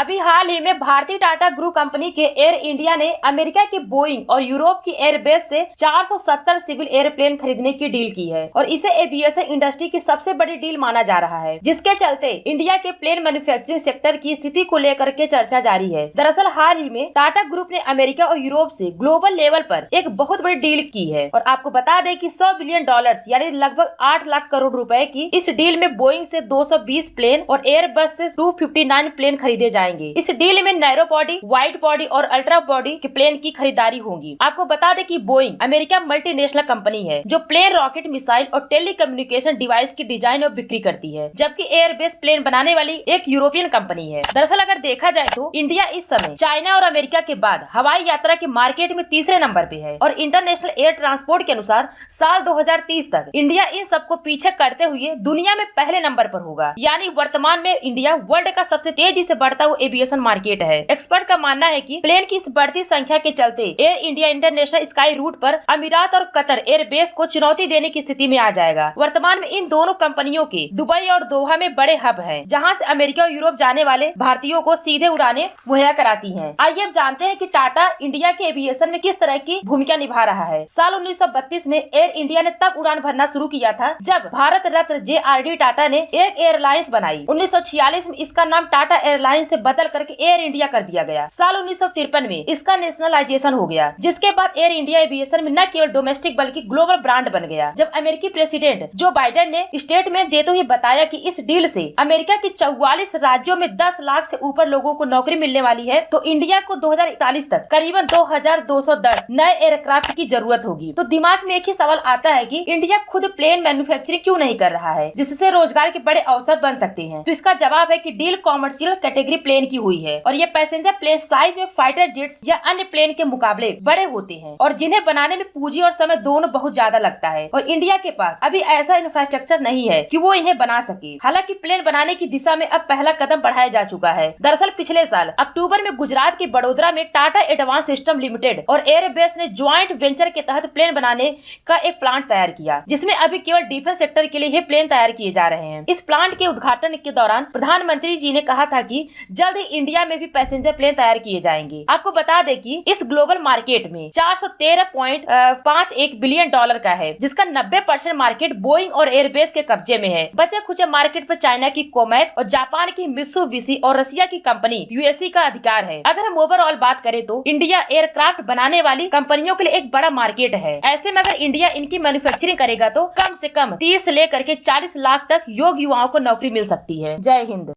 अभी हाल ही में भारतीय टाटा ग्रुप कंपनी के एयर इंडिया ने अमेरिका के बोइंग और यूरोप की एयरबेस से 470 सिविल एयरप्लेन खरीदने की डील की है और इसे एविएशन इंडस्ट्री की सबसे बड़ी डील माना जा रहा है, जिसके चलते इंडिया के प्लेन मैन्युफैक्चरिंग सेक्टर की स्थिति को लेकर के चर्चा जारी है। दरअसल हाल ही में टाटा ग्रुप ने अमेरिका और यूरोप से ग्लोबल लेवल पर एक बहुत बड़ी डील की है और आपको बता दें कि $100 बिलियन यानी लगभग 8 लाख करोड़ रुपए की इस डील में बोइंग से 220 प्लेन और एयरबस से 259 प्लेन खरीदे जाएंगे। इस डील में नैरो बॉडी, वाइड बॉडी और अल्ट्रा बॉडी के प्लेन की खरीदारी होगी। आपको बता दें कि बोइंग अमेरिका मल्टीनेशनल कंपनी है जो प्लेन, रॉकेट, मिसाइल और टेलीकम्युनिकेशन डिवाइस की डिजाइन और बिक्री करती है, जबकि एयरबेस प्लेन बनाने वाली एक यूरोपियन कंपनी है। दरअसल अगर देखा जाए तो इंडिया इस समय चाइना और अमेरिका के बाद हवाई यात्रा के मार्केट में तीसरे नंबर पे है और इंटरनेशनल एयर ट्रांसपोर्ट के अनुसार साल 2030 तक इंडिया इन सबको पीछे करते हुए दुनिया में पहले नंबर पर होगा। यानी वर्तमान में इंडिया वर्ल्ड का सबसे तेजी से बढ़ता हुआ एविएशन मार्केट है। एक्सपर्ट का मानना है कि प्लेन की इस बढ़ती संख्या के चलते Air India international sky route पर अमीरात और कतर एयरबेस को चुनौती देने की स्थिति में आ जाएगा। वर्तमान में इन दोनों कंपनियों के दुबई और दोहा में बड़े हब हैं, जहां से अमेरिका और यूरोप जाने वाले भारतीयों को सीधे उड़ाने मुहैया कराती हैं। आइए अब जानते हैं कि टाटा इंडिया के एविएशन में किस तरह की भूमिका निभा रहा है। साल 1932 में एयर इंडिया ने तब उड़ान भरना शुरू किया था जब भारत रत्न JRD टाटा ने एक एयरलाइंस बनाई। 1946 में इसका नाम टाटा एयरलाइंस से बदल करके एयर इंडिया कर दिया गया। साल 1953 में इसका नेशनलाइजेशन हो गया, जिसके बाद एयर इंडिया एविएशन में न केवल डोमेस्टिक बल्कि ग्लोबल ब्रांड बन गया। जब अमेरिकी प्रेसिडेंट जो बाइडेन ने स्टेटमेंट देते हुए बताया कि इस डील से अमेरिका के 44 राज्यों में 10 लाख से ऊपर लोगों को नौकरी मिलने वाली है, तो इंडिया को 2041 तक करीबन 2210 नए एयरक्राफ्ट की जरूरत होगी। तो दिमाग में एक ही सवाल आता है कि इंडिया खुद प्लेन मैन्युफैक्चरिंग क्यों नहीं कर रहा है, जिससे रोजगार के बड़े अवसर बन सकते हैं। तो इसका जवाब है कि डील कॉमर्शियल कैटेगरी प्लेन की हुई है और ये पैसेंजर प्लेन साइज में फाइटर जेट्स या अन्य प्लेन के मुकाबले बड़े होते हैं और जिन्हें बनाने में पूंजी और समय दोनों बहुत ज्यादा लगता है और इंडिया के पास अभी ऐसा इंफ्रास्ट्रक्चर नहीं है कि वो इन्हें बना सके। हालांकि प्लेन बनाने की दिशा में अब पहला कदम बढ़ाया जा चुका है। दरअसल पिछले साल अक्टूबर में गुजरात के बड़ोदरा में टाटा एडवांस सिस्टम लिमिटेड और एयरबेस ने ज्वाइंट वेंचर के तहत प्लेन बनाने का एक प्लांट तैयार किया, जिसमें अभी केवल डिफेंस सेक्टर के लिए ही प्लेन तैयार किए जा रहे हैं। इस प्लांट के उद्घाटन के दौरान प्रधानमंत्री जी ने कहा था कि जल्द ही इंडिया में भी पैसेंजर प्लेन तैयार किए जाएंगे। आपको बता दें कि इस ग्लोबल मार्केट में $413.51 बिलियन का है, जिसका 90% मार्केट बोइंग और एयरबेस के कब्जे में है। बचे खुचे मार्केट पर चाइना की कोमैक और जापान की मित्सुबिशी और रशिया की कंपनी यूएससी का अधिकार है। अगर हम ओवरऑल बात करें तो इंडिया एयरक्राफ्ट बनाने वाली कंपनियों के लिए एक बड़ा मार्केट है। ऐसे में अगर इंडिया इनकी मैन्युफैक्चरिंग करेगा तो कम से कम 30 से लेकर के 40 लाख तक योग्य युवाओं को नौकरी मिल सकती है। जय हिंद।